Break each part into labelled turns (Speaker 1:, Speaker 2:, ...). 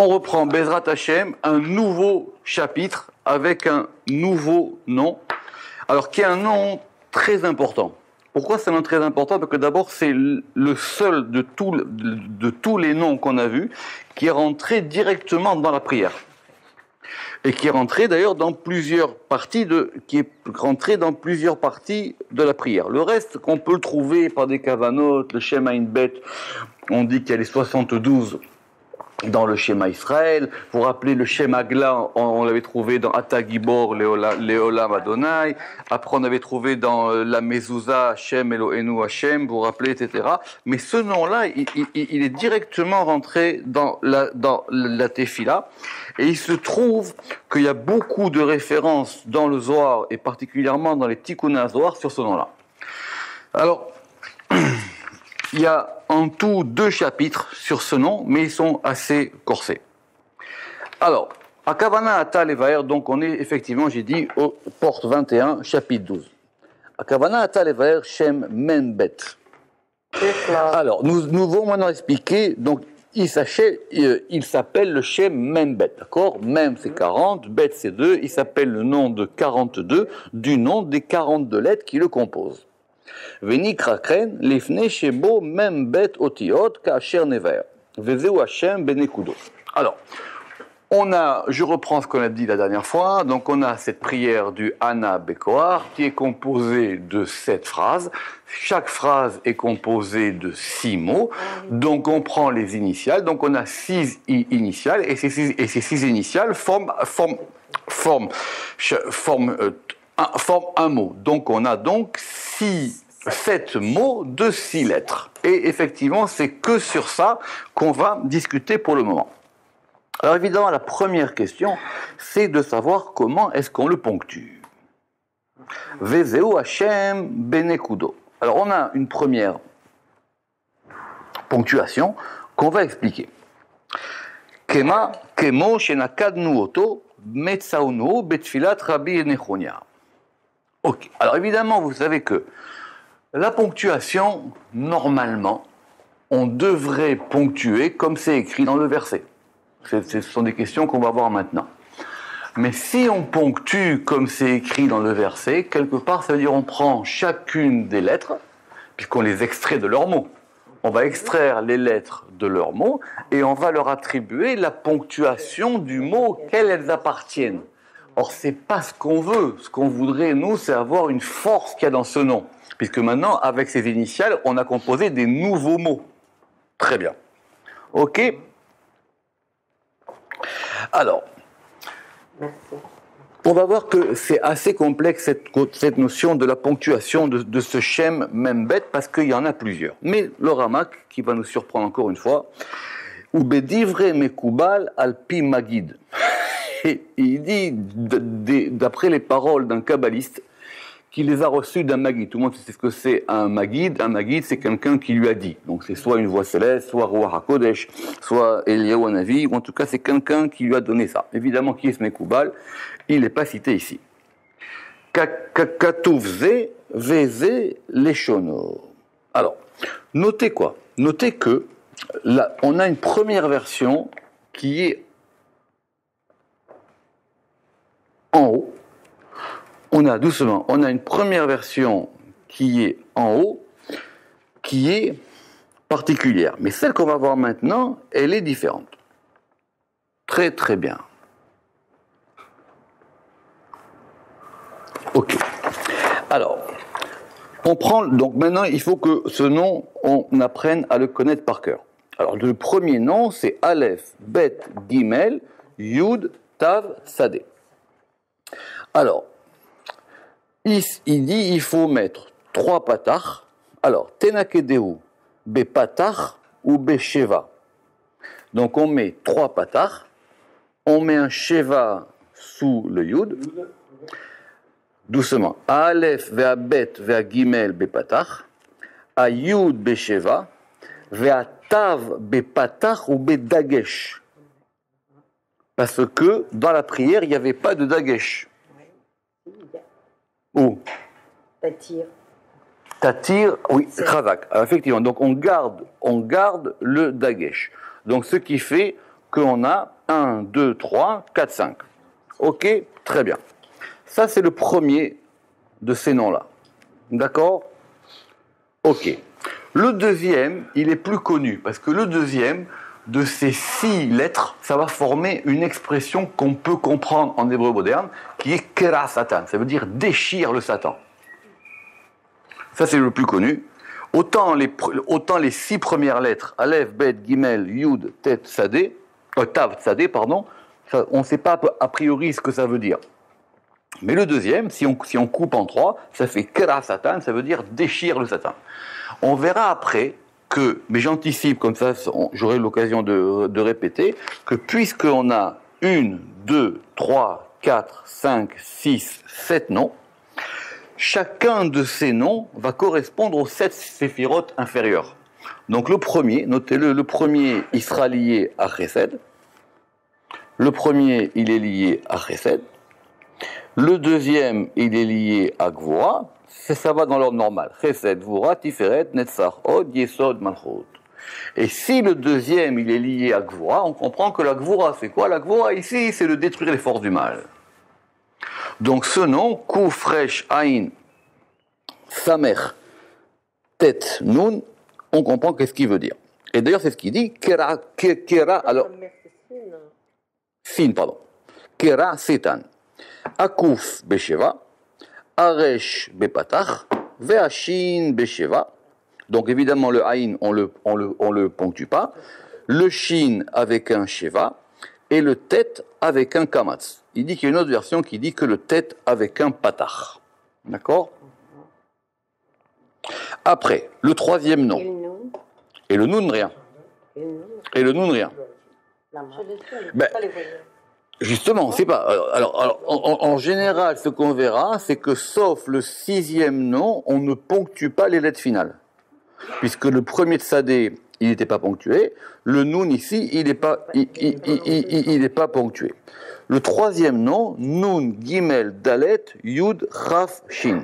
Speaker 1: On reprend Bezrat Hashem, un nouveau chapitre avec un nouveau nom, alors qui est un nom très important. Pourquoi c'est un nom très important? Parce que d'abord c'est le seul de tous les noms qu'on a vus qui est rentré directement dans la prière. Et qui est rentré d'ailleurs dans plusieurs parties de la prière. Le reste, qu'on peut le trouver par des kavanotes, le Shem Ain Bet, on dit qu'il y a les 72 dans le Shema Israël. Vous vous rappelez le Shem Agla, on l'avait trouvé dans Ata Gibor, Leolam Adonai. Après, on avait trouvé dans la Mezouza, Hashem Eloheinu Hashem, vous vous rappelez, etc. Mais ce nom-là, il est directement rentré dans la Tefila. Et il se trouve qu'il y a beaucoup de références dans le Zohar, et particulièrement dans les Tikkun Zohar, sur ce nom-là. Alors, il y a en tout 2 chapitres sur ce nom, mais ils sont assez corsés. Alors, à Kavana Ata Levaer, donc on est effectivement, j'ai dit, aux portes 21, chapitre 12. À Kavana Ata Levaer, Shem Menbet. Alors, nous allons maintenant expliquer, donc, il s'appelle le Shem Menbet, d'accord? Mem c'est 40, Bet c'est 2, il s'appelle le nom de 42, du nom des 42 lettres qui le composent. Venikra kren lifne shebo mem bet otiot kasher never. Vezeu Hashem benekudo. Alors, je reprends ce qu'on a dit la dernière fois, donc on a cette prière du Hana Bekoar qui est composée de 7 phrases. Chaque phrase est composée de 6 mots, donc on prend les initiales, donc on a 6 initiales, et ces 6 initiales forment un mot. Donc on a donc 7 mots de 6 lettres. Et effectivement, c'est que sur ça qu'on va discuter pour le moment. Alors évidemment, la première question, c'est de savoir comment est-ce qu'on le ponctue. Vezeu Hashem benekudo. Alors on a une première ponctuation qu'on va expliquer. Kema kemo shenakadnu oto metzaunu betfilat Rabbi Nechonia. Ok. Alors évidemment, vous savez que la ponctuation, normalement, on devrait ponctuer comme c'est écrit dans le verset. Ce sont des questions qu'on va voir maintenant. Mais si on ponctue comme c'est écrit dans le verset, quelque part, ça veut dire on prend chacune des lettres, puisqu'on les extrait de leurs mots. On va extraire les lettres de leurs mots et on va leur attribuer la ponctuation du mot auquel elles appartiennent. Or, c'est pas ce qu'on veut. Ce qu'on voudrait, nous, c'est avoir une force qu'il y a dans ce nom. Puisque maintenant, avec ces initiales, on a composé des nouveaux mots. Très bien. Ok? Alors, on va voir que c'est assez complexe cette notion de la ponctuation de ce Shem Membet, parce qu'il y en a plusieurs. Mais le Ramak, qui va nous surprendre encore une fois, ou Bedivre Mekubal Alpi Magid. Et il dit, d'après les paroles d'un kabbaliste, qu'il les a reçus d'un Magid. Tout le monde sait ce que c'est un Magid. Un Magid, c'est quelqu'un qui lui a dit. Donc c'est soit une voix céleste, soit Ruach HaKodesh, soit Eliyahu Hanavi, ou en tout cas c'est quelqu'un qui lui a donné ça. Évidemment, qui est ce Mekubal? Il n'est pas cité ici. Katuvze veze leshono. Alors, notez quoi? Notez que là, on a une première version qui est en haut. On a une première version qui est en haut, qui est particulière. Mais celle qu'on va voir maintenant, elle est différente. Très très bien. Ok. Alors, on prend, donc maintenant il faut que ce nom, on apprenne à le connaître par cœur. Alors le premier nom, c'est Aleph, Bet, Gimel, Yud, Tav, Sadeh. Alors, il dit il faut mettre 3 patach. Alors, Tenakedeu, Bepatach ou Besheva. Donc on met 3 patach, on met un Sheva sous le Yud, doucement. Aleph vea Bet vea Gimel Bepatach, a Yud Besheva, vea Tav Bepatach ou Bedagesh. Parce que dans la prière, il n'y avait pas de Dagesh. Où? Tatir, oui, Kravak. Alors effectivement, donc on garde le Dagesh. Donc ce qui fait qu'on a 1, 2, 3, 4, 5. Ok, très bien. Ça, c'est le premier de ces noms-là. D'accord? Ok. Le deuxième, il est plus connu, parce que le deuxième, de ces 6 lettres, ça va former une expression qu'on peut comprendre en hébreu moderne, qui est Kera Satan. Ça veut dire déchire le Satan. Ça, c'est le plus connu. Autant les 6 premières lettres, Aleph, Bet, Gimel, Yud, Tet, Sadé, Tav, Sadé, pardon, ça, on ne sait pas a priori ce que ça veut dire. Mais le deuxième, si on coupe en 3, ça fait Kera Satan, ça veut dire déchire le Satan. On verra après que, mais j'anticipe comme ça, j'aurai l'occasion de répéter, que puisqu'on a 1, 2, 3, 4, 5, 6, 7 noms, chacun de ces noms va correspondre aux 7 séphirotes inférieures. Donc le premier, notez-le, le premier, il sera lié à Chesed. Le premier, il est lié à Chesed. Le deuxième, il est lié à Gvura. Ça va dans l'ordre normal. Chesed, Gvura, Tiferet, Netzach, Od, Yesod, Malchut. Et si le deuxième, il est lié à Gvura, on comprend que la Gvura, c'est quoi? La Gvura, ici, c'est de détruire les forces du mal. Donc ce nom, Kuf, Resh, Ain, Samer, Tet, Nun, on comprend qu'est-ce qu'il veut dire. Et d'ailleurs, c'est ce qu'il dit, Kera, alors, Sin, pardon, Kera, Setan, Akuf, Besheva, Aresh, Bepatach, Ve'ashin, Besheva. Donc évidemment, le Ain, on le ponctue pas. Le Shin avec un Sheva, et le Tet avec un Kamatz. Il dit qu'il y a une autre version qui dit que le Tet avec un Patach. D'accord? Après, le troisième nom. Et le Nun, rien. Et le Nun, rien. Ben, justement, c'est pas. Alors en général, ce qu'on verra, c'est que sauf le 6e nom, on ne ponctue pas les lettres finales. Puisque le premier Tsadé, il n'était pas ponctué. Le Nun ici, il n'est pas ponctué. Le troisième nom, Nun, Gimel, Dalet, Yud, Chaf, Shin.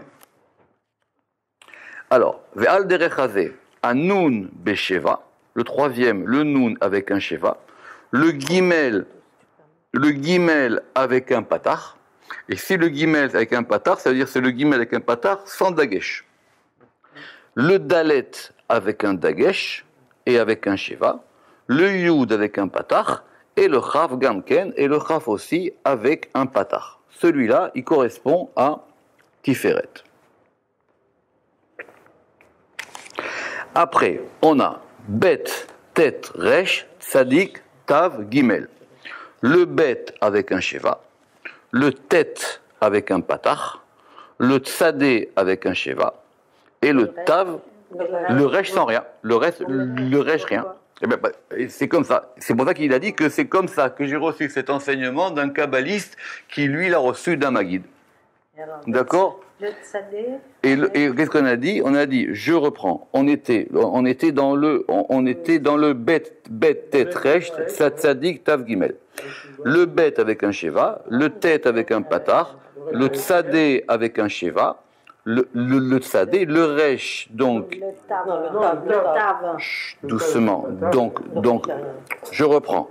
Speaker 1: Alors, Ve'al derechazé, un Nun Besheva. Le troisième, le Nun avec un Sheva. Le Gimel avec un Patach. Et si le Gimel avec un Patach, ça veut dire c'est le Gimel avec un Patach sans Dagesh. Le Dalet avec un Dagesh et avec un Sheva. Le Yud avec un Patach. Et le Chaf Gamken, et le Chaf aussi avec un Patach. Celui-là, il correspond à Tiferet. Après, on a Bet, Tet, Resh, Tzadik, Tav, Gimel. Le Bet avec un Sheva, le Tet avec un Patach, le Tzadé avec un Sheva, et le Tav, le Resh sans rien, le Resh rien. Eh bien, c'est comme ça. C'est pour ça qu'il a dit que c'est comme ça que j'ai reçu cet enseignement d'un kabbaliste qui, lui, l'a reçu d'un Maguide. D'accord? Et qu'est-ce qu'on a dit? On a dit, je reprends. On était dans le bet tet resh, tzadik tav gimel. Le bet avec un sheva, le tet avec un patar, le tzadé avec un sheva, le tzadé, le resh, donc, doucement, donc, je reprends,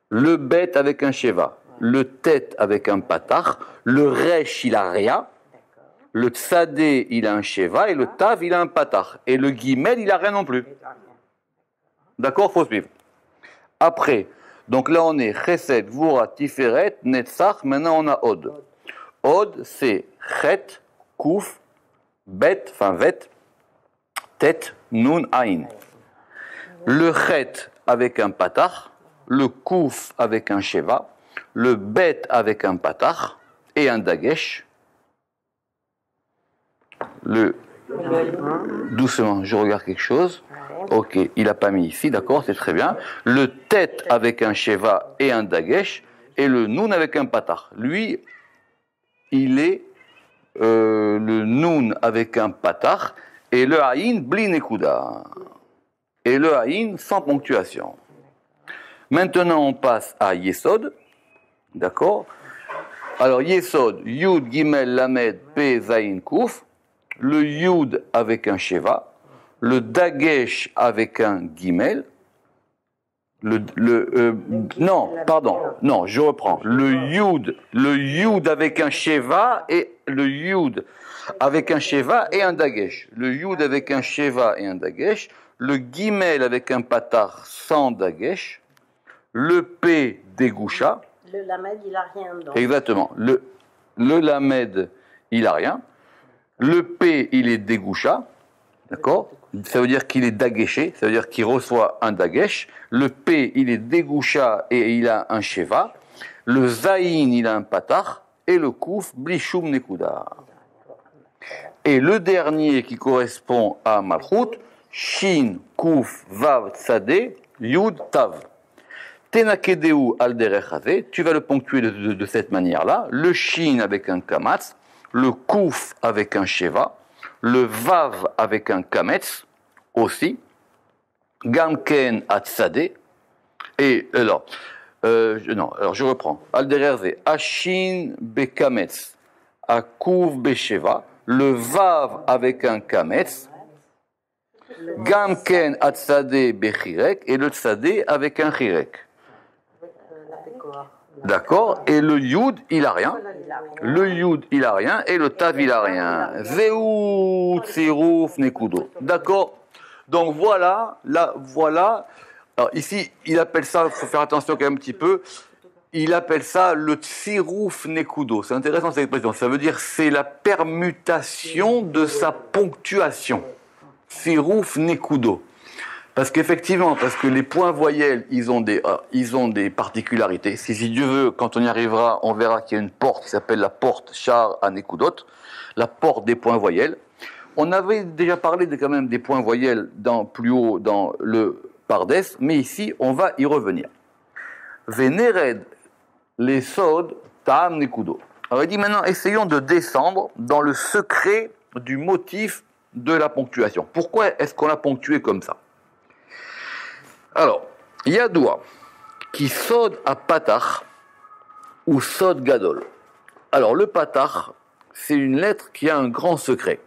Speaker 1: le bet avec un sheva, le tet avec un patar, le resh, il a rien, le tzadé, il a un sheva, et le tav, il a un patar, et le gimel, il a rien non plus. D'accord, faut suivre. Après, donc là on est chesed, gvura, tiferet, netzach, maintenant on a od. Od, c'est chet, kouf, bet, enfin vet, tet, nun, ain. Le chet avec un patach, le kouf avec un sheva, le bet avec un patach et un dagesh. Doucement, je regarde quelque chose. Ok, il n'a pas mis ici, d'accord, c'est très bien. Le tet avec un sheva et un dagesh et le nun avec un patach. Lui, il est le nun avec un patach et le haïn bli nekuda. Et le haïn sans ponctuation. Maintenant, on passe à Yesod. D'accord? Alors, Yesod, Yud, Gimel, Lamed, Pe, Zayin, Kouf. Le Yud avec un Sheva. Le Dagesh avec un Gimel. Non, pardon, non, je reprends. Le Yud avec un Sheva et le Yud avec un Sheva et un Dagesh. Le Yud avec un Sheva et un Dagesh. Le Gimel avec un Patar sans Dagesh. Le P dégoucha.
Speaker 2: Le Lamed, il n'a rien dedans.
Speaker 1: Exactement. Le Lamed, il n'a rien. Le P, il est dégoucha. D'accord? Ça veut dire qu'il est dageché, ça veut dire qu'il reçoit un dagesh. Le P, il est dégoucha et il a un sheva. Le zaïn, il a un patar. Et le kouf, blishum nekuda. Et le dernier qui correspond à malchut, shin, kouf, vav, tzadé, yud, tav. Tenakedeu al derechazé, tu vas le ponctuer de cette manière-là. Le shin avec un kamatz, le kouf avec un sheva, le vav avec un kametz aussi, gamken atzadé, et alors, je reprends. Al derechazé, ashin bekametz, akouf besheva, le vav avec un kametz, gamken atzadé bechirek, et le tzadé avec un chirek. D'accord? Et le Yud, il a rien. Le Yud, il a rien. Et le Tav, il a rien. Zeu Tziruf Nekudo. D'accord? Donc voilà, là, voilà. Alors ici, il appelle ça, il faut faire attention quand même un petit peu, il appelle ça le Tziruf Nekudo. C'est intéressant cette expression. Ça veut dire c'est la permutation de sa ponctuation. Tziruf Nekudo. Parce qu'effectivement, parce que les points voyelles, ils ont des particularités. Si Dieu veut, quand on y arrivera, on verra qu'il y a une porte qui s'appelle la porte Shar Anekudot, la porte des points voyelles. On avait déjà parlé quand même des points voyelles plus haut dans le Pardes, mais ici, on va y revenir. Venered les Sod Ta'am Nekudo. Alors il dit maintenant, essayons de descendre dans le secret du motif de la ponctuation. Pourquoi est-ce qu'on l'a ponctué comme ça? Alors, Yadoua, qui sod à Patach ou sod gadol. Alors, le Patach, c'est une lettre qui a un grand secret.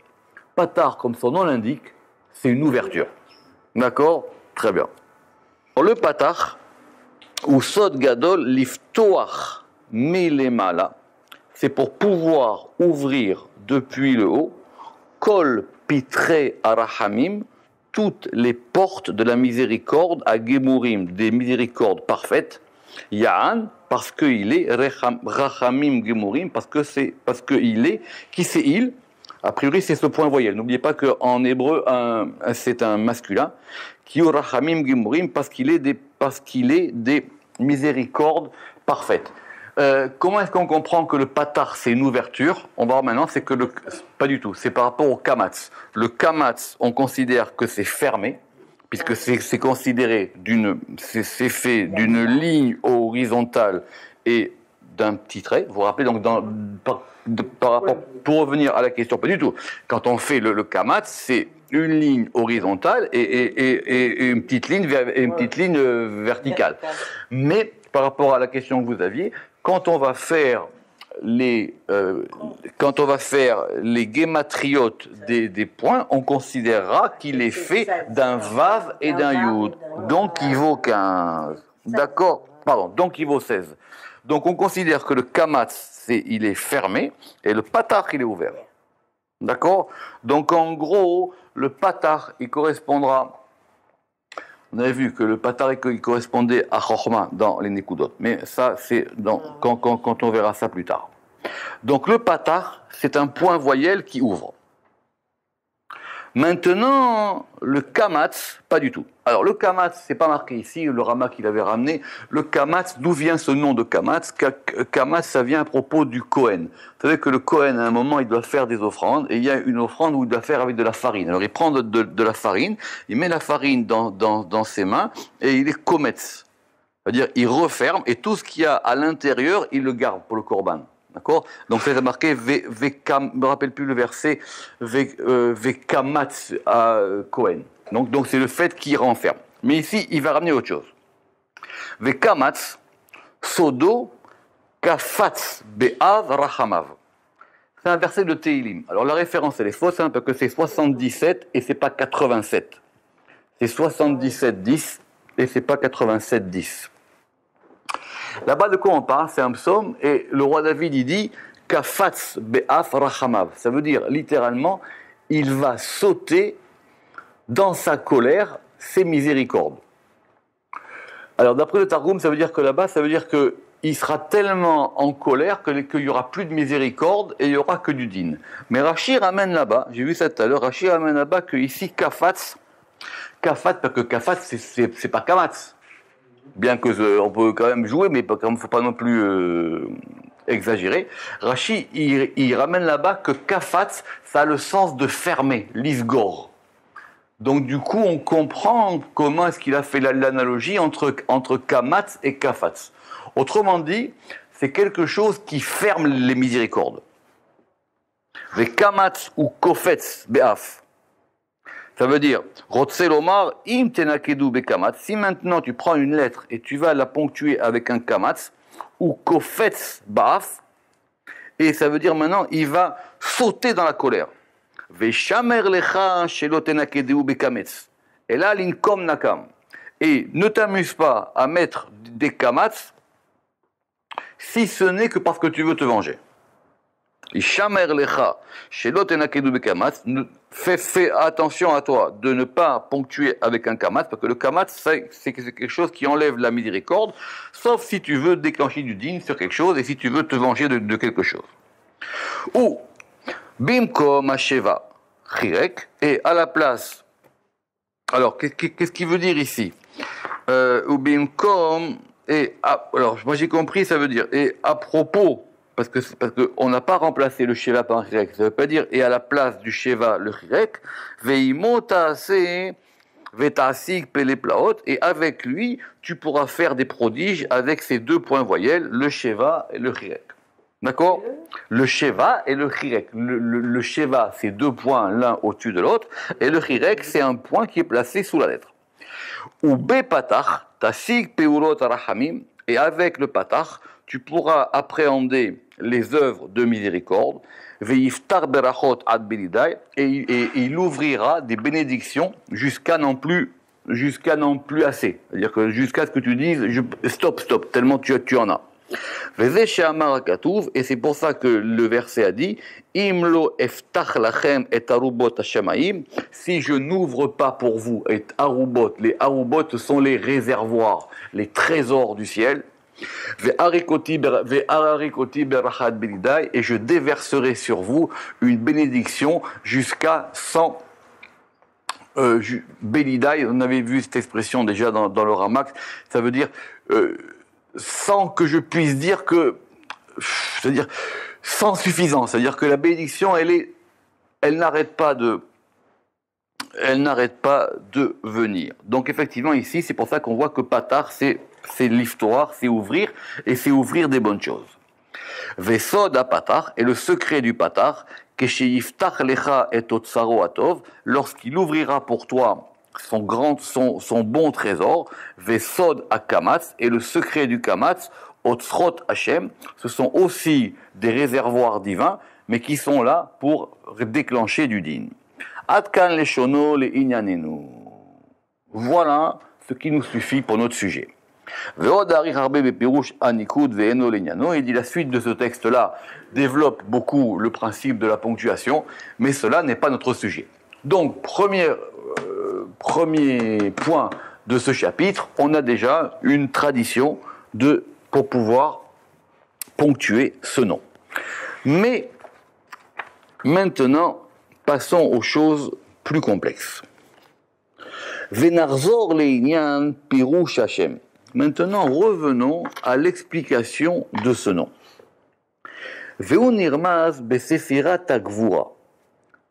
Speaker 1: Patach, comme son nom l'indique, c'est une ouverture. D'accord? Très bien. Alors, le Patach ou sod gadol liftoach milemala, c'est pour pouvoir ouvrir depuis le haut, kol pitre arahamim, toutes les portes de la miséricorde à Gemurim, des miséricordes parfaites. Ya'an, parce qu'il est Rachamim Gemurim, parce qu'il est, qui c'est il? A priori, c'est ce point voyelle. N'oubliez pas qu'en hébreu, c'est un masculin. Qui Rachamim Gemurim, parce qu'il est des miséricordes parfaites. Comment est-ce qu'on comprend que le patar c'est une ouverture? On va voir maintenant, c'est que pas du tout, c'est par rapport au kamatz. Le kamatz, on considère que c'est fermé, puisque c'est considéré c'est fait d'une ligne horizontale et d'un petit trait. Vous vous rappelez donc par rapport, pour revenir à la question, pas du tout. Quand on fait le kamatz, c'est une ligne horizontale et une petite ligne verticale. Mais par rapport à la question que vous aviez, quand on va faire les guématriotes des points, on considérera qu'il est fait d'un vav et d'un yud. Donc il vaut 15. D'accord? Pardon, donc il vaut 16. Donc on considère que le kamatz, il est fermé et le patar, il est ouvert. D'accord? Donc en gros, le patar, il correspondra. On avait vu que le patar, il correspondait à Chochma dans les Nekudot. Mais ça, c'est quand on verra ça plus tard. Donc le patar, c'est un point voyelle qui ouvre. Maintenant, le kamatz, pas du tout. Alors le kamatz, c'est pas marqué ici, le Rama qui l'avait ramené. Le kamatz, d'où vient ce nom de kamatz? Kamatz, ça vient à propos du Kohen. Vous savez que le Kohen, à un moment, il doit faire des offrandes, et il y a une offrande où il doit faire avec de la farine. Alors il prend de la farine, il met la farine dans ses mains, et il est kometz. C'est-à-dire, il referme, et tout ce qu'il y a à l'intérieur, il le garde pour le korban. D'accord? Donc c'est marqué, je ne me rappelle plus le verset, Vekamatz à Kohen. Donc c'est le fait qu'il renferme. Mais ici, il va ramener autre chose. Vekamatz, sodo, kafatz, be'av, rachamav. C'est un verset de Teilim. Alors la référence, elle est fausse, parce que c'est 77 et c'est pas 87. C'est 77, 10. et c'est pas 87-10. Là-bas, de quoi on parle? C'est un psaume, et le roi David, il dit « Kafatz be'af rachamav ». Ça veut dire, littéralement, il va sauter dans sa colère ses miséricordes. Alors, d'après le Targum, ça veut dire que là-bas, ça veut dire qu'il sera tellement en colère qu'il n'y aura plus de miséricorde et il n'y aura que du din. Mais Rashi ramène là-bas, j'ai vu ça tout à l'heure, Rashi ramène là-bas que ici, Kafatz, parce que Kafatz, c'est pas Kamatz. Bien que on peut quand même jouer, mais il ne faut pas non plus exagérer. Rashi, il ramène là-bas que Kafatz, ça a le sens de fermer, l'isgor. Donc du coup, on comprend comment est-ce qu'il a fait l'analogie entre Kamatz et Kafatz. Autrement dit, c'est quelque chose qui ferme les miséricordes. Ve Kamatz ou Kofetz be'af. Ça veut dire, Rotselomar, im tenakedu bekamatz. Si maintenant tu prends une lettre et tu vas la ponctuer avec un kamatz, ou kofetz baaf, et ça veut dire maintenant, il va sauter dans la colère. Veshamer lecha shelo tenakedu bekametz. Et là, l'inkom nakam. Et ne t'amuse pas à mettre des kamatz, si ce n'est que parce que tu veux te venger. Ishamer lecha shelo tenakedu bekamatz. Fais attention à toi de ne pas ponctuer avec un kamatz, parce que le kamatz, c'est quelque chose qui enlève la miséricorde, sauf si tu veux déclencher du din sur quelque chose et si tu veux te venger de quelque chose. Ou, bimkom hasheva chirek, et à la place, alors qu'est-ce qu'il veut dire ici? Ou bimkom, alors moi j'ai compris, ça veut dire, et à propos, parce que on n'a pas remplacé le sheva par un chirek. Ça ne veut pas dire et à la place du sheva le chirek, et avec lui tu pourras faire des prodiges avec ces deux points voyelles, le sheva et le chirek. D'accord? Le sheva et le chirek. Le sheva, c'est deux points l'un au-dessus de l'autre, et le chirek, c'est un point qui est placé sous la lettre. Ou be patach tasig peulot arachamim, et avec le patach tu pourras appréhender les œuvres de miséricorde, veiftar berachot ad belidai, et il ouvrira des bénédictions jusqu'à non plus assez. C'est-à-dire que jusqu'à ce que tu dises, stop, tellement tu en as. Et c'est pour ça que le verset a dit, Imlo eftach lachem et arubot hashamaim, si je n'ouvre pas pour vous et arubot, les arubot sont les réservoirs, les trésors du ciel, et je déverserai sur vous une bénédiction jusqu'à 100 Belidai. On avait vu cette expression déjà dans le Ramax, ça veut dire sans que je puisse dire que, c'est-à-dire sans suffisance, c'est-à-dire que la bénédiction elle n'arrête pas de venir. Donc effectivement ici, c'est pour ça qu'on voit que patar c'est l'histoire, c'est ouvrir, et c'est ouvrir des bonnes choses. Vesod à patar, et le secret du patar, kesheyiftach lecha et otsaro atov, lorsqu'il ouvrira pour toi son bon trésor, vesod à kamatz, et le secret du kamatz, otsrot Hashem, ce sont aussi des réservoirs divins, mais qui sont là pour déclencher du din. Adkan leshono le inyanenu. Voilà ce qui nous suffit pour notre sujet. Il dit la suite de ce texte-là développe beaucoup le principe de la ponctuation, mais cela n'est pas notre sujet. Donc, premier point de ce chapitre, on a déjà une tradition pour pouvoir ponctuer ce nom. Mais maintenant, passons aux choses plus complexes. Venarzor le'inyan pirush Hashem. Maintenant, revenons à l'explication de ce nom. Ve'unirmaz besefirat hagvura.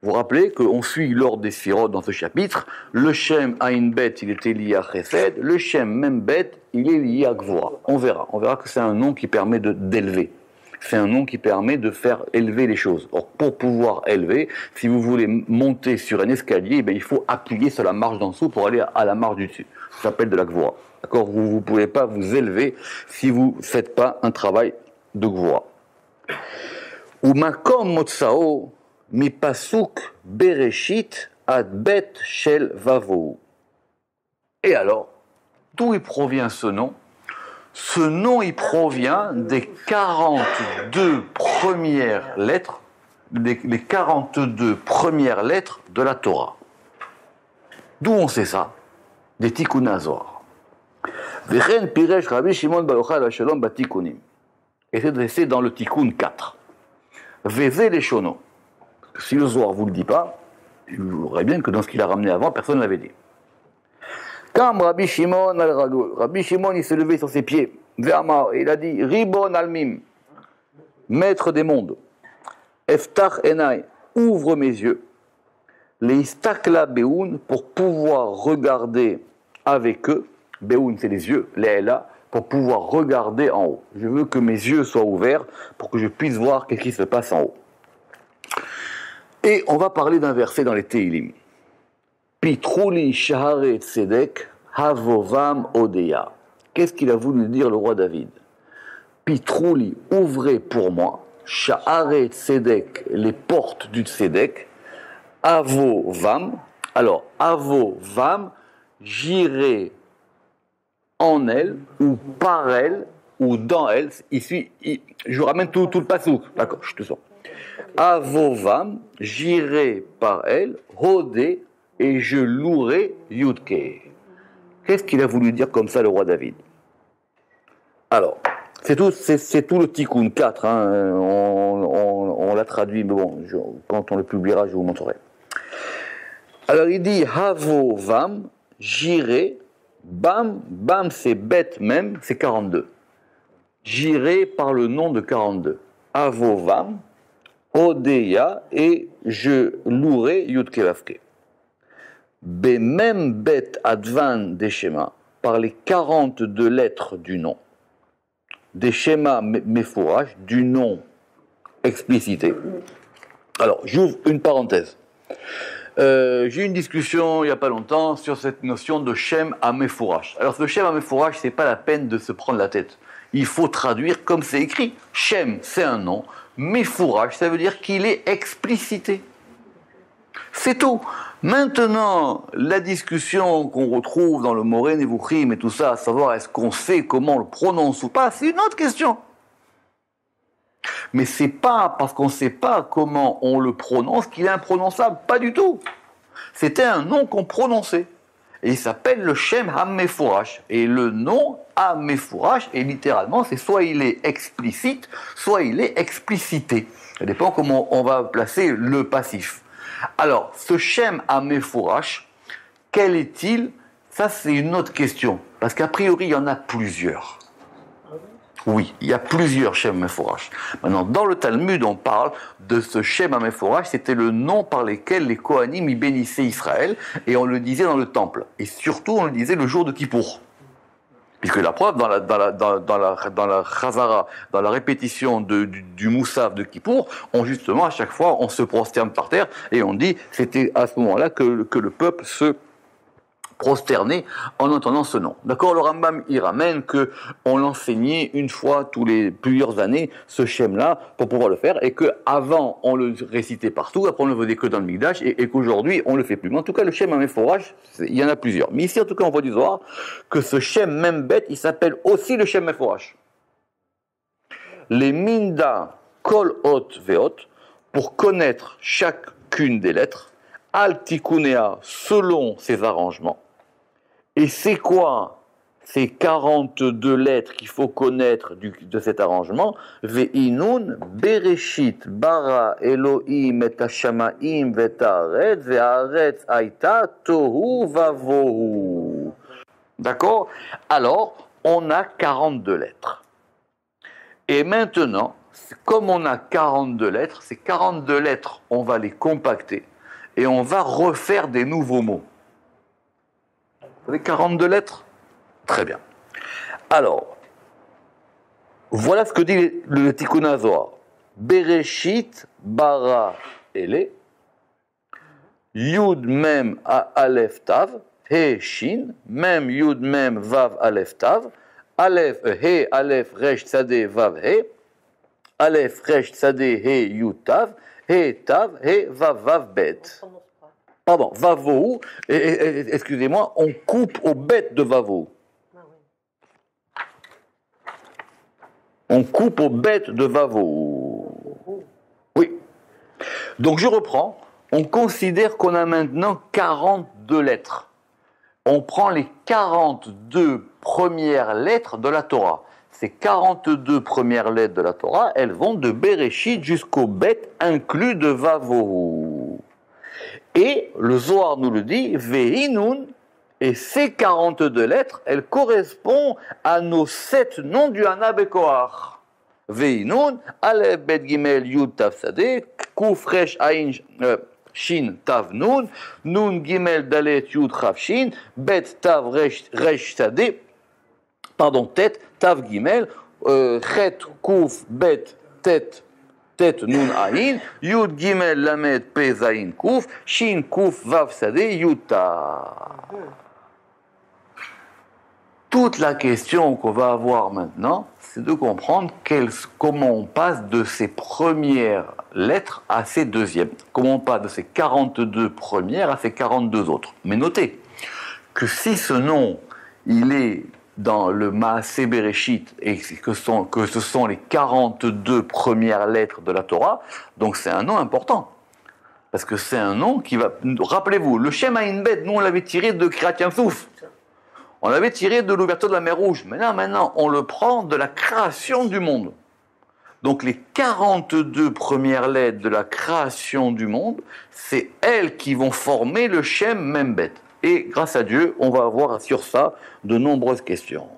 Speaker 1: Vous vous rappelez qu'on suit l'ordre des Sphirot dans ce chapitre. Le Shem Ain Bet, il était lié à Chesed. Le Shem Mem Bet, il est lié à Gvura. On verra que c'est un nom qui permet d'élever. C'est un nom qui permet de faire élever les choses. Or, pour pouvoir élever, si vous voulez monter sur un escalier, il faut appuyer sur la marche d'en dessous pour aller à la marche du dessus. Ça s'appelle de la Gvura. D'accord? Vous ne pouvez pas vous élever si vous ne faites pas un travail de Gvura. Ou Makom Motsao mi pasuk bereshit ad bet shel vavou. Et alors, D'où il provient ce nom? Ce nom, il provient des 42 premières lettres, les 42 premières lettres de la Torah. D'où on sait ça? Des Tikkun HaZohar. Vechen piresh Rabbi Shimon bar Yochai alav shalom batikunim. Et c'est dans le Tikkun 4. Veze les shono. Si le Zohar ne vous le dit pas, vous verrez bien que dans ce qu'il a ramené avant, personne ne l'avait dit. Quand Rabbi Shimon al Ragul, Rabbi Shimon il s'est levé sur ses pieds, Ve'amar, et il a dit Ribon almim, maître des mondes, Eftach enai, ouvre mes yeux, les istakla beoun, pour pouvoir regarder avec eux, beoun c'est les yeux, les ela, pour pouvoir regarder en haut. Je veux que mes yeux soient ouverts pour que je puisse voir ce qui se passe en haut. Et on va parler d'un verset dans les Tehilim. Pitrouli shahare tzedek havovam odeya. Qu'est-ce qu'il a voulu dire le roi David? Pitrouli, ouvrez pour moi, shahare tzedek, les portes du tzedek, avovam. Alors, avovam, j'irai en elle, ou par elle, ou dans elle. Ici, je vous ramène tout le passouk. D'accord, je te sens. Avovam, j'irai par elle, hodé, et je louerai Yudke. Qu'est-ce qu'il a voulu dire comme ça, le roi David? Alors, c'est tout le Tikkun 4, hein, on l'a traduit, mais bon, quand on le publiera, je vous montrerai. Alors, il dit, Havovam, j'irai, bam, bam, c'est bête même, c'est 42. J'irai par le nom de 42. Avovam, Odeya, et je louerai Yudke Vavke. Bemem bet advan des schémas, par les 42 lettres du nom, des schémas méfourages, du nom explicité. Alors, j'ouvre une parenthèse. J'ai eu une discussion il n'y a pas longtemps sur cette notion de Shem Amefourash. Alors, ce Shem Amefourash, c'est pas la peine de se prendre la tête. Il faut traduire comme c'est écrit. Shem, c'est un nom. Mefourash, ça veut dire qu'il est explicité. C'est tout. Maintenant, la discussion qu'on retrouve dans le Moré Nevuchim et tout ça, à savoir est-ce qu'on sait comment on le prononce ou pas, c'est une autre question. Mais c'est pas parce qu'on ne sait pas comment on le prononce qu'il est imprononçable, pas du tout. C'était un nom qu'on prononçait. Et il s'appelle le Shem HaMefourash. Et le nom HaMefourash, et littéralement, c'est soit il est explicite, soit il est explicité. Ça dépend comment on va placer le passif. Alors, ce Shem HaMefourash, quel est-il? Ça, c'est une autre question. Parce qu'a priori, il y en a plusieurs. Oui, il y a plusieurs Shem HaMefourash. Maintenant, dans le Talmud, on parle de ce Shem HaMefourash. C'était le nom par lequel les Kohanim y bénissaient Israël. Et on le disait dans le temple. Et surtout, on le disait le jour de Kippour. Puisque la preuve, dans la Chazara, dans la répétition du Moussaf de Kippour, justement, à chaque fois, on se prosterne par terre et on dit, c'était à ce moment-là que le peuple se prosternait en entendant ce nom. D'accord, le Rambam y ramène qu'on l'enseignait une fois tous les plusieurs années, ce Shem-là, pour pouvoir le faire, et qu'avant, on le récitait partout, après on le faisait que dans le Mikdash, et qu'aujourd'hui, on le fait plus. Mais en tout cas, le Shem HaMefourash, il y en a plusieurs. Mais ici, en tout cas, on voit du Zohar que ce Shem même bête, il s'appelle aussi le Shem HaMefourash. Les Minda Kol Hot Veot, pour connaître chacune des lettres, Al Tikunea, selon ses arrangements. Et c'est quoi ces 42 lettres qu'il faut connaître de cet arrangement? Ve'inun bereshit bara Elohim et hashamaim ve'taretz ve'aretz aita tohu vavohu. D'accord? Alors, on a 42 lettres. Et maintenant, comme on a 42 lettres, ces 42 lettres, on va les compacter et on va refaire des nouveaux mots. Vous avez 42 lettres? Très bien. Alors, voilà ce que dit le Tikkun HaZohar. Bereshit bara ele, Yud mem aleph tav, he shin, mem yud mem vav aleph tav, aleph he aleph resh tzadeh vav he, aleph resh tzadeh he yud tav, he tav he vav vav bet. Pardon, Vavohu, excusez-moi, on coupe aux bêtes de Vavohu. On coupe aux bêtes de Vavo. Oui. Donc je reprends. On considère qu'on a maintenant 42 lettres. On prend les 42 premières lettres de la Torah. Ces 42 premières lettres de la Torah, elles vont de Bereshit jusqu'au Bet inclus de Vavo. Et le Zohar nous le dit, Vehinun, et ces 42 lettres, elles correspondent à nos 7 noms du Hana Bekoach. Vehinun, Aleph, Bet, Gimel, Yud, Tav, Sadeh, Kuf, Resh, Ain, Shin, Tav, Nun, Nun, Gimel, Dalet, Yud, Chav, Shin, Bet, Tav, Resh, Sadeh, Tet, Tav, Gimel, Chet, Kuf, Bet, Tet, Nun, Ain, Yud, Gimel, Lamed, Pe, Zain, Kuf, Shin, Kuf, Vav, Sadeh, Yud, Tav. Toute la question qu'on va avoir maintenant, c'est de comprendre comment on passe de ces premières lettres à ces deuxièmes. Comment on passe de ces 42 premières à ces 42 autres. Mais notez que si ce nom, il est dans le Maaseh Bereshit et que ce sont les 42 premières lettres de la Torah, donc c'est un nom important. Parce que c'est un nom qui va... Rappelez-vous, le Shem Ayin Bet, nous on l'avait tiré de Kriyat Yam Souf. On l'avait tiré de l'ouverture de la mer Rouge. Mais là, maintenant, on le prend de la création du monde. Donc les 42 premières lettres de la création du monde, c'est elles qui vont former le Shem Membet. Et grâce à Dieu, on va avoir sur ça de nombreuses questions.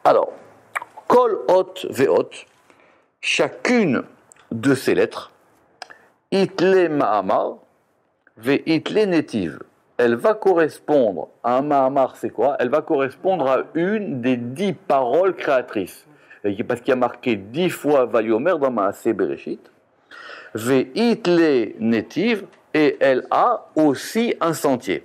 Speaker 1: Alors, Kol Hot Ve'ot, chacune de ces lettres, Itle Ma'amar, Ve'itle Netiv. Elle va correspondre à un Mahamar, c'est quoi? Elle va correspondre à une des 10 paroles créatrices. Parce qu'il y a marqué 10 fois Vayomer dans Maaseh Bereshit. Ve'itle Netiv, et elle a aussi un sentier.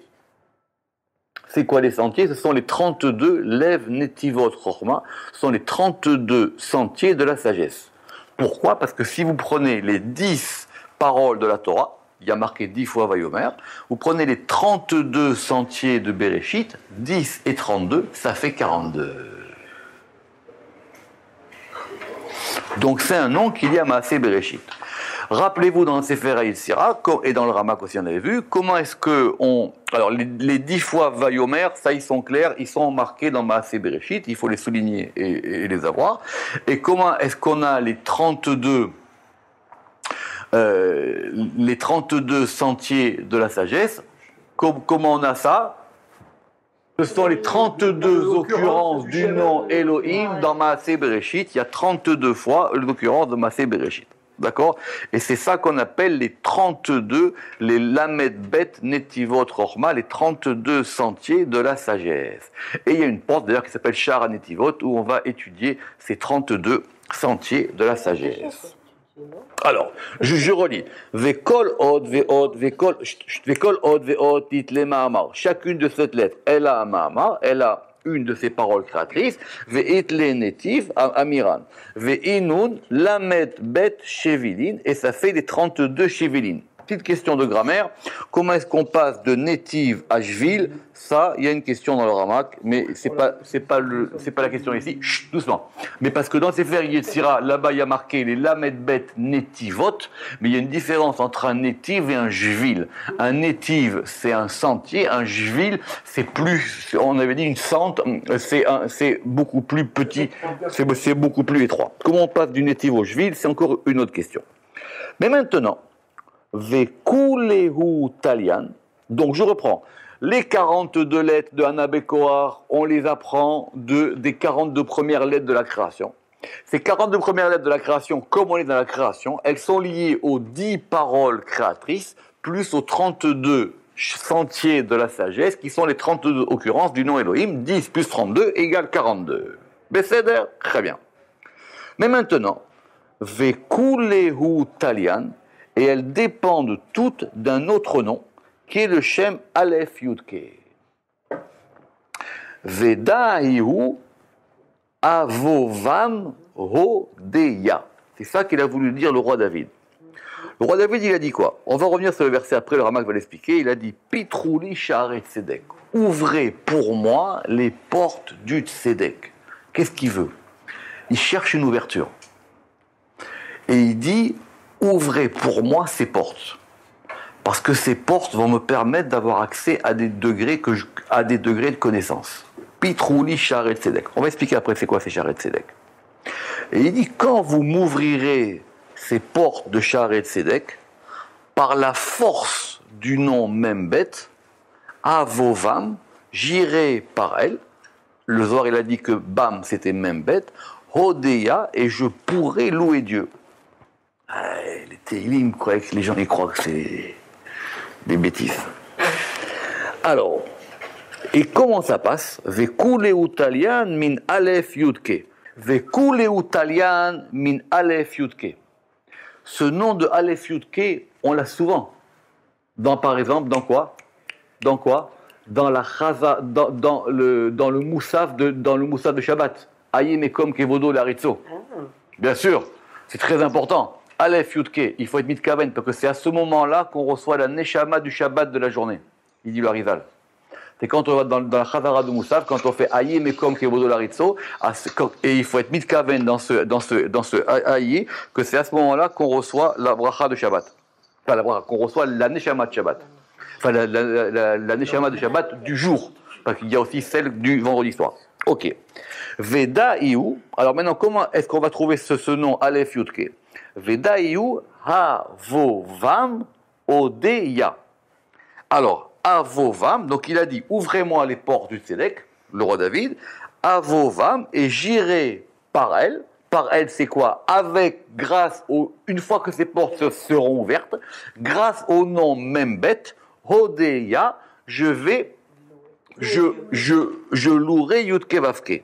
Speaker 1: C'est quoi les sentiers? Ce sont les 32 Lev Netivot Chochma, ce sont les 32 sentiers de la sagesse. Pourquoi? Parce que si vous prenez les 10 paroles de la Torah, il y a marqué 10 fois Vayomer, vous prenez les 32 sentiers de Bereshit, 10 et 32, ça fait 42. Donc c'est un nom qu'il y a Maaseh Bereshit. Rappelez-vous dans le Sefer HaYetzirah, et dans le Ramak aussi on avait vu, comment est-ce que on... Alors les 10 fois Vayomer, ça ils sont clairs, ils sont marqués dans Maaseh Bereshit, il faut les souligner et les avoir. Et comment est-ce qu'on a les 32 sentiers de la sagesse? Comment on a ça? Ce sont les 32 occurrences du nom Elohim dans Maaseh Bereshit. Il y a 32 fois l'occurrence de Maaseh Bereshit. D'accord? Et c'est ça qu'on appelle les 32, les Lamed Bet Netivot Chochma, les 32 sentiers de la sagesse. Et il y a une porte d'ailleurs qui s'appelle Shara Netivot où on va étudier ces 32 sentiers de la sagesse. Alors, je relis. Vekol od ve'od vekol od ve'od title ma'amar. Chacune de cette lettre, elle a un ma'amar, elle a une de ses paroles créatrices. Ve'itle netiv amiran. Ve'inun lamet bet shevilin. Et ça fait les 32 shevilin. Petite question de grammaire. Comment est-ce qu'on passe de netiv à shvil? Ça, il y a une question dans le Ramak, mais c'est pas la question ici. Chut, doucement. Mais parce que dans Sefer Yetzirah, là-bas, il y a marqué les lamed bet netivot, mais il y a une différence entre un netiv et un shvil. Un netiv, c'est un sentier. Un shvil, c'est plus, on avait dit une sente, c'est beaucoup plus petit, c'est beaucoup plus étroit. Comment on passe du netiv au shvil? C'est encore une autre question. Mais maintenant, Vekulehu Talian. Donc je reprends. Les 42 lettres de Hana Bekoach, on les apprend des 42 premières lettres de la création. Ces 42 premières lettres de la création, comme on est dans la création, elles sont liées aux 10 paroles créatrices, plus aux 32 sentiers de la sagesse, qui sont les 32 occurrences du nom Elohim. 10 plus 32 égale 42. Besséder, très bien. Mais maintenant, Vekulehu Talian, et elles dépendent toutes d'un autre nom, qui est le Shem Aleph Yudke. Vedahihu Avovam Hodeya. C'est ça qu'il a voulu dire le roi David. Le roi David, il a dit quoi? On va revenir sur le verset après, le Ramak va l'expliquer. Il a dit Pitrouli Sha'arei Tzedek. Ouvrez pour moi les portes du Tzedek. Qu'est-ce qu'il veut? il cherche une ouverture. Et il dit, ouvrez pour moi ces portes. Parce que ces portes vont me permettre d'avoir accès à des degrés, de connaissance. Pitrouli Sharet Tzedek. On va expliquer après c'est quoi ces Sharet Tzedek. Et il dit, quand vous m'ouvrirez ces portes de Sharet Tzedek, par la force du nom Membet, Avovam, j'irai par elle. Le Zohar, il a dit que Bam, c'était Membet. Hodeya, et je pourrai louer Dieu. Les Teilim croyaient que les gens y croient que c'est des bêtises. Alors, et comment ça passe? Vekuleu talian min alef yudke. Vekuleu talian min alef yudke. Ce nom de alef yudke, on l'a souvent. Par exemple, dans quoi? Dans la chaza, dans le moussaf de Shabbat. Ayim ekom kevodo laritzo. Bien sûr, c'est très important. Aleph Yudke, il faut être mitkaven, parce que c'est à ce moment-là qu'on reçoit la neshama du Shabbat de la journée. Il dit le Harizal. C'est quand on va dans la Chazara de Moussaf, quand on fait Ayim Ekom Kevodo Laritzo, et il faut être mitkaven dans ce Ayim, que c'est à ce moment-là qu'on reçoit la bracha de Shabbat. Enfin, qu'on reçoit la neshama de Shabbat. Enfin, la neshama de Shabbat du jour, parce qu'il y a aussi celle du vendredi soir. Ok. Veda Iou. Alors maintenant, comment est-ce qu'on va trouver ce nom Aleph Yudke? Veda Iou Havovam Odeya. Alors, Avovam, donc il a dit, ouvrez-moi les portes du Tzedek, le roi David, Avovam, et j'irai par elle. Par elle, c'est quoi? Une fois que ces portes seront ouvertes, grâce au nom Membet, Odeya, je louerai Yudke Vavke.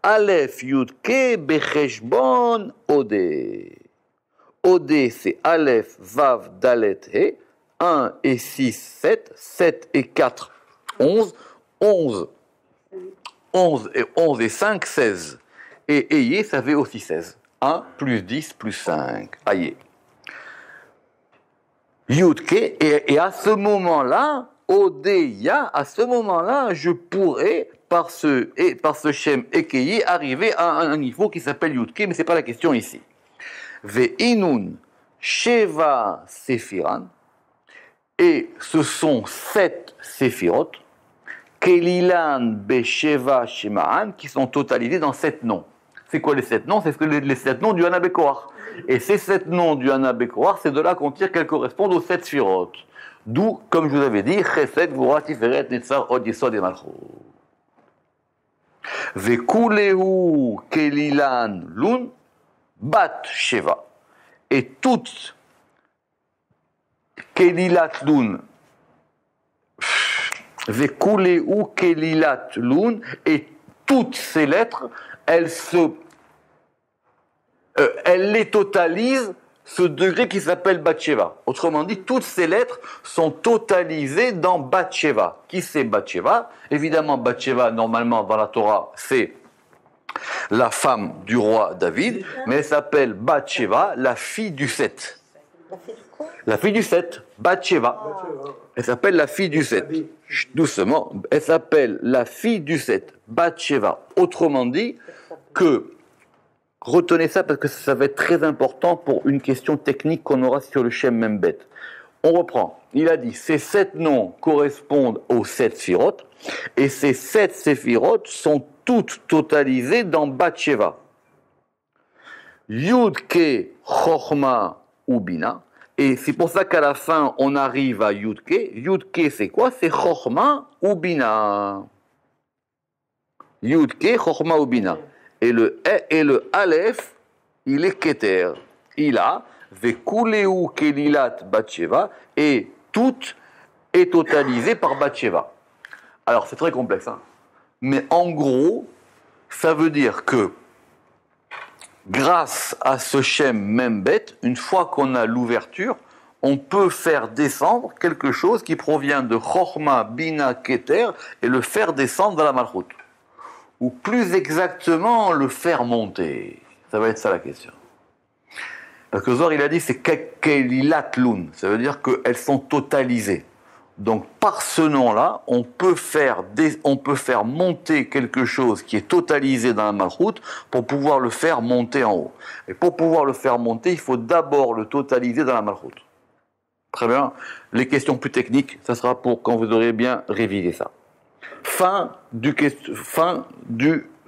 Speaker 1: Aleph Yudke Becheshbon Ode. Ode, c'est Aleph Vav Dalet He. 1 et 6, 7. 7 et 4, 11. 11 et 5, 16. Et Eye, ça fait aussi 16. 1 plus 10 plus 5. Aïe. Yudke, et à ce moment-là, Odeya, à ce moment-là, je pourrais, par ce Shem Ekeye, arriver à un niveau qui s'appelle Yudke, mais ce n'est pas la question ici. Ve'inun Sheva Sephiran, et ce sont 7 Séphirot, Kelilan Besheva Shema'an, qui sont totalisés dans 7 noms. C'est quoi les 7 noms? C'est les 7 noms du Hana Bekoar. Et ces 7 noms du Hana Bekoar, c'est de là qu'on tire qu'elles correspondent aux 7 Séphirot. D'où, comme je vous avais dit, Chesed, Gvura, Tiferet, Netzar, Od, Yesod et Malchut. Vekuleu Kelilan Lun Bat Sheva. Et toutes Kelilat Lun, Vekuleu Kelilat Lun, et toutes ces lettres, elles les totalisent ce degré qui s'appelle Batsheva. Autrement dit, toutes ces lettres sont totalisées dans Batsheva. Qui c'est Batsheva? Évidemment, Batsheva, normalement, dans la Torah, c'est la femme du roi David, mais elle s'appelle Batsheva, la fille du Seth. La fille du Seth, Batsheva. Elle s'appelle la fille du Seth. Doucement, elle s'appelle la fille du Seth, Batsheva. Autrement dit, que retenez ça parce que ça va être très important pour une question technique qu'on aura sur le Shem Membet. On reprend. Il a dit, ces 7 noms correspondent aux 7 Séphirot, et ces 7 Séphirot sont toutes totalisées dans Batsheva. Yudke, Chochma, Ubina. Et c'est pour ça qu'à la fin, on arrive à Yudke. Yudke, c'est quoi? C'est Chochma, Ubina. Yudke, Chochma, Ubina. Et le Aleph, il est Keter. Il a Vekuleu Kelilat Batsheva, et tout est totalisé par Batsheva. Alors c'est très complexe, hein. Mais en gros, ça veut dire que grâce à ce Shem Membet, une fois qu'on a l'ouverture, on peut faire descendre quelque chose qui provient de Chochma, Bina, Keter, et le faire descendre dans la Malchut. Ou plus exactement, le faire monter. Ça va être ça la question. Parce que Zohar, il a dit, c'est Kelilat Lun. Ça veut dire qu'elles sont totalisées. Donc, par ce nom-là, on peut faire monter quelque chose qui est totalisé dans la malchoute pour pouvoir le faire monter en haut. Et pour pouvoir le faire monter, il faut d'abord le totaliser dans la malchoute. Très bien. Les questions plus techniques, ça sera pour quand vous aurez bien révisé ça. Fin du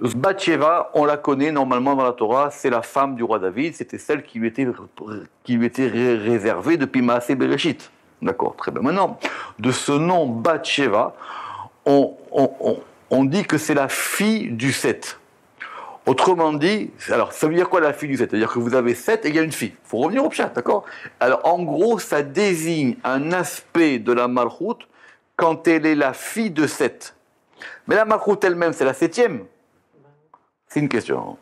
Speaker 1: Bathsheba, on la connaît normalement dans la Torah, c'est la femme du roi David, c'était celle qui lui était réservée depuis Maaseh Bereshit. D'accord, très bien. Maintenant, de ce nom Bathsheba, on dit que c'est la fille du Seth. Autrement dit, alors ça veut dire quoi la fille du Seth? C'est-à-dire que vous avez Seth et il y a une fille. Il faut revenir au pshat, d'accord? Alors en gros, ça désigne un aspect de la malchoute quand elle est la fille de Seth. Mais la malchoute elle-même, c'est la 7e. C'est une question.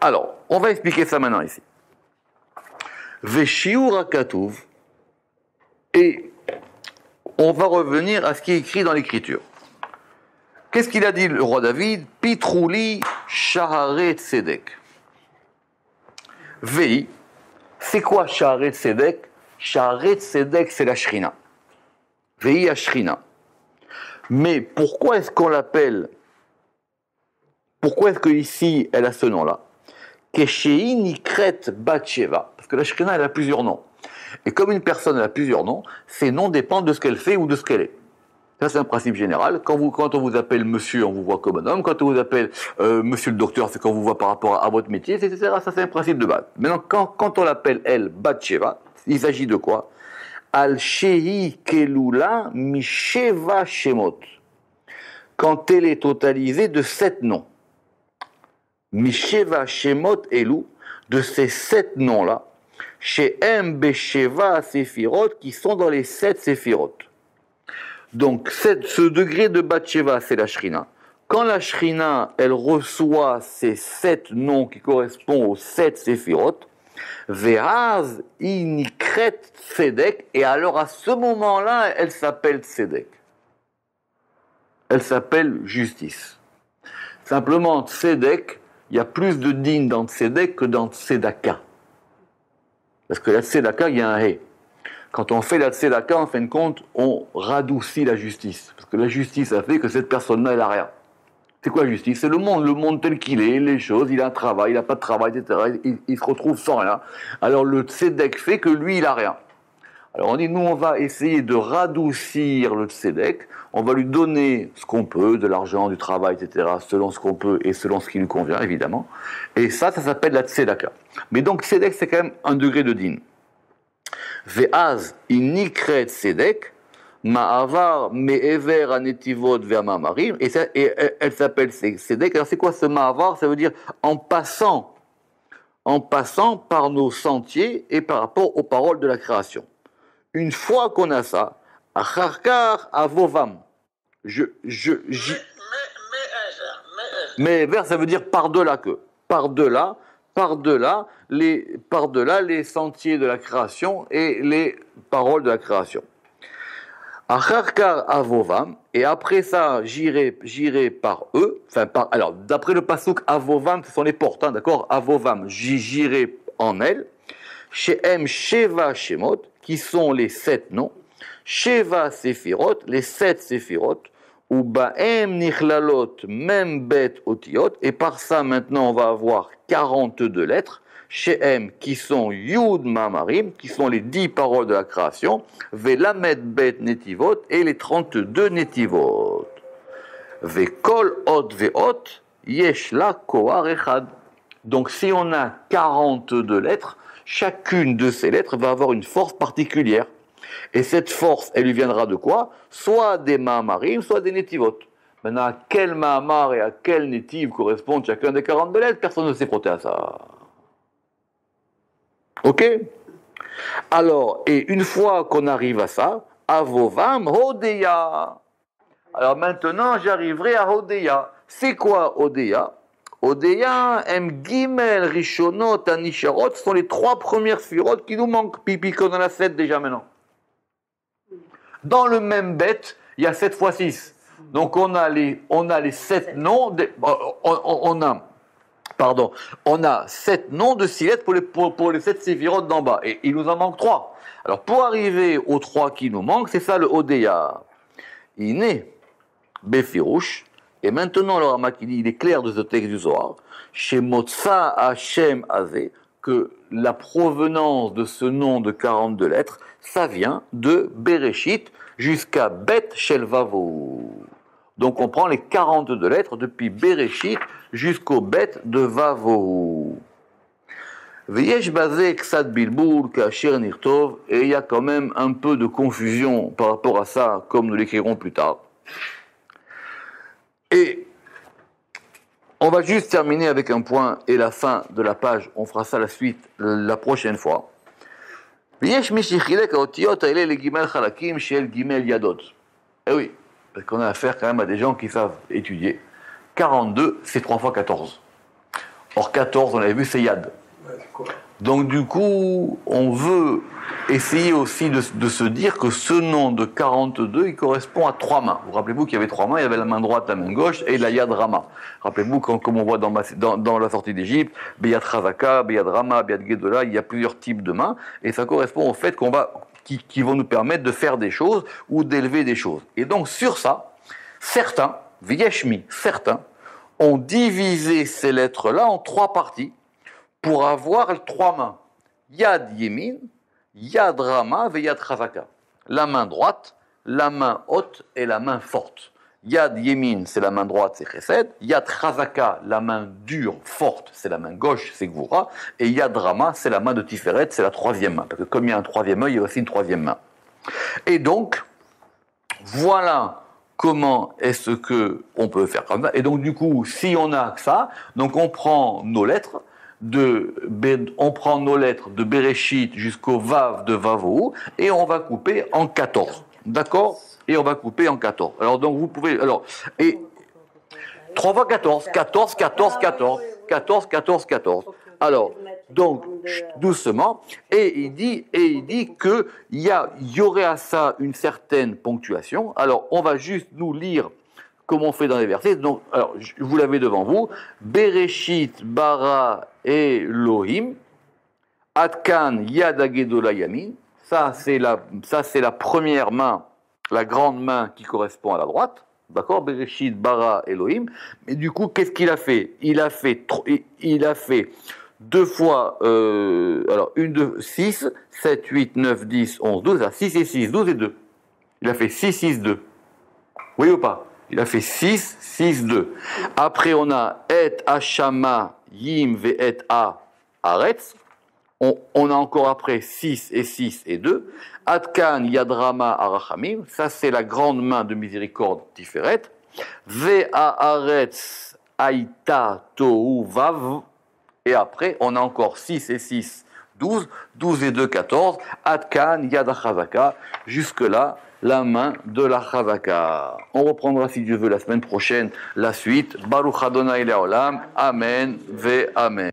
Speaker 1: Alors, on va expliquer ça maintenant ici. Veshiur HaKatuv, et on va revenir à ce qui est écrit dans l'écriture. Qu'est-ce qu'il a dit le roi David? Pitrouli Shaharet Tzedek. Vei, c'est quoi Shaharet Tzedek? Shaharet Tzedek, c'est la Shrina. Vei Ashrina. Mais pourquoi est-ce qu'on l'appelle? Pourquoi est-ce qu'ici elle a ce nom-là? Keshei Nikret Bathsheba. Parce que la Shrina, elle a plusieurs noms. Et comme une personne elle a plusieurs noms, ces noms dépendent de ce qu'elle fait ou de ce qu'elle est. Ça, c'est un principe général. Quand on vous appelle monsieur, on vous voit comme un homme. Quand on vous appelle monsieur le docteur, c'est quand on vous voit par rapport à votre métier, etc. Ça, c'est un principe de base. Maintenant, quand on l'appelle, elle, Bathsheba, il s'agit de quoi? Al-Shehi Kelula Misheva Shemot. Quand elle est totalisée de 7 noms. Misheva Shemot Elu, de ces 7 noms-là, chez M Besheva Séphirot, qui sont dans les 7 Séphirot. Donc, ce degré de Bathsheba, c'est la Shrina. Quand la Shrina, elle reçoit ces 7 noms qui correspondent aux 7 Séphirot, Ve'az Inikret Tzedek, et alors à ce moment-là, elle s'appelle Tzedek. Elle s'appelle justice. Simplement, Tzedek, il y a plus de din dans Tzedek que dans Tzedaka. Parce que la Tzedaka, il y a un hé. Quand on fait la tzedaka, en fin de compte, on radoucit la justice. Parce que la justice a fait que cette personne-là, elle n'a rien. C'est quoi la justice? C'est le monde tel qu'il est, les choses, il a un travail, il n'a pas de travail, etc. Il se retrouve sans rien. Alors le tzedek fait que lui, il n'a rien. Alors on dit, nous, on va essayer de radoucir le tzedek, on va lui donner ce qu'on peut, de l'argent, du travail, etc., selon ce qu'on peut et selon ce qui nous convient, évidemment. Et ça s'appelle la tzedaka. Mais donc tzedek, c'est quand même un degré de din. Ve'az inikret tzedek, ma'avar me'ever anetivot ve'amamarim, et elle s'appelle tzedek. Alors c'est quoi ce ma'avar? Ça veut dire en passant par nos sentiers et par rapport aux paroles de la création. Une fois qu'on a ça, acharkar avovam. Mais vers, ça veut dire par-delà que. Par-delà les sentiers de la création et les paroles de la création. Acharkar avovam, et après ça, j'irai par eux, alors, d'après le pasuk avovam, ce sont les portes, hein, d'accord? Avovam, j'irai en elles. Shehem Sheva Shemot, qui sont les 7 noms. Sheva Sephirot, les 7 Sephirot. Ou Baem Nichlalot, Mem Bet Otiot, et par ça maintenant on va avoir 42 lettres, chez M qui sont Yud Mamarim, qui sont les 10 paroles de la création, Velamed Bet Netivot, et les 32 Netivot. Vekol Ot Veot, Yesh La Kohar Echad. Donc si on a 42 lettres, chacune de ces lettres va avoir une force particulière. Et cette force, elle lui viendra de quoi? Soit des Mahamarim, soit des Netivot. Maintenant, à quel Mahamar et à quel Netiv correspondent chacun des 42 lettres? Personne ne s'est frotté à ça. Ok? Alors, et une fois qu'on arrive à ça, Avovam Hodeya. Alors maintenant, j'arriverai à Hodeya. C'est quoi Hodeya? Hodeya, M. Gimel, Rishonot, Anisharot, ce sont les 3 premières sphirotes qui nous manquent. Pipi qu'on en a 7 déjà maintenant. Dans le même bête, il y a 7 fois 6. Donc on a les 7 noms, on a Pardon, on a 7 noms de 6 lettres pour les 7 séphirotes d'en bas, et il nous en manque 3. Alors pour arriver aux 3 qui nous manquent, c'est ça le Odeya. Iné, Befirouche, et maintenant le Rama qui dit, il est clair de ce texte du Zohar, chez Motsa Hashem Azé, que la provenance de ce nom de 42 lettres, ça vient de Bereshit jusqu'à Bet Shel Vavo. Donc on prend les 42 lettres depuis Bereshit jusqu'au Bet de Vavo. Veyesh Bazé Ksad Bilboul Kasher Nirtov, et il y a quand même un peu de confusion par rapport à ça, comme nous l'écrirons plus tard. Et on va juste terminer avec un point et la fin de la page. On fera ça la suite la prochaine fois. Eh oui, parce qu'on a affaire quand même à des gens qui savent étudier. 42, c'est 3 fois 14. Or 14, on l'avait vu, c'est Yad. Donc du coup, on veut essayer aussi de se dire que ce nom de 42, il correspond à 3 mains. Vous rappelez-vous qu'il y avait 3 mains, il y avait la main droite, la main gauche et la Yad Rama. Rappelez-vous, comme on voit dans la sortie d'Égypte, Beyad Chazaka, Beyad Rama, Beyad Gedola, il y a plusieurs types de mains, et ça correspond au fait qui vont nous permettre de faire des choses ou d'élever des choses. Et donc sur ça, certains, Vyeshmi, certains, ont divisé ces lettres-là en 3 parties, pour avoir 3 mains. Yad Yemin, Yad Rama et Yad Chazaka. La main droite, la main haute et la main forte. Yad Yemin, c'est la main droite, c'est Chesed. Yad Chazaka, la main dure, forte, c'est la main gauche, c'est Gvura. Et Yad Rama, c'est la main de Tiferet, c'est la 3e main. Parce que comme il y a un 3e œil, il y a aussi une 3e main. Et donc, voilà comment est-ce qu'on peut faire comme ça. Et donc, du coup, si on a que ça, donc on prend nos lettres, on prend nos lettres de Bereshit jusqu'au Vav de Vavo et on va couper en 14. D'accord? Et on va couper en 14. Alors donc vous pouvez... et 3 fois 14, 14, 14, 14, 14, 14, 14. Alors, donc, doucement, et il dit qu'il y aurait à ça une certaine ponctuation. Alors, on va juste nous lire comme on fait dans les versets. Donc, alors, vous l'avez devant vous. Bereshit bara Elohim, Atkan yad hagedola yamin. Ça, c'est la première main, la grande main qui correspond à la droite. D'accord? Bereshit bara Elohim. Mais du coup, qu'est-ce qu'il a fait? Il a fait 2 fois, 6, 7, 8, 9, 10, 11, 12. Alors 6 et 6, 12 et 2. Il a fait 6, 6, 2. Oui ou pas? Il a fait 6, 6, 2. Après, on a et hashama yim ve et a aretz. On a encore après 6 et 6 et 2. Atkan yadrama arachamim. Ça, c'est la grande main de miséricorde Tiferet. Ve a aretz aïta tohu vav. Et après, on a encore 6 et 6, 12. 12 et 2, 14. Atkan yad chazaka. Jusque-là, la main de la Chazaka. On reprendra, si Dieu veut, la semaine prochaine, la suite. Baruch Adonai Le'olam. Amen ve Amen.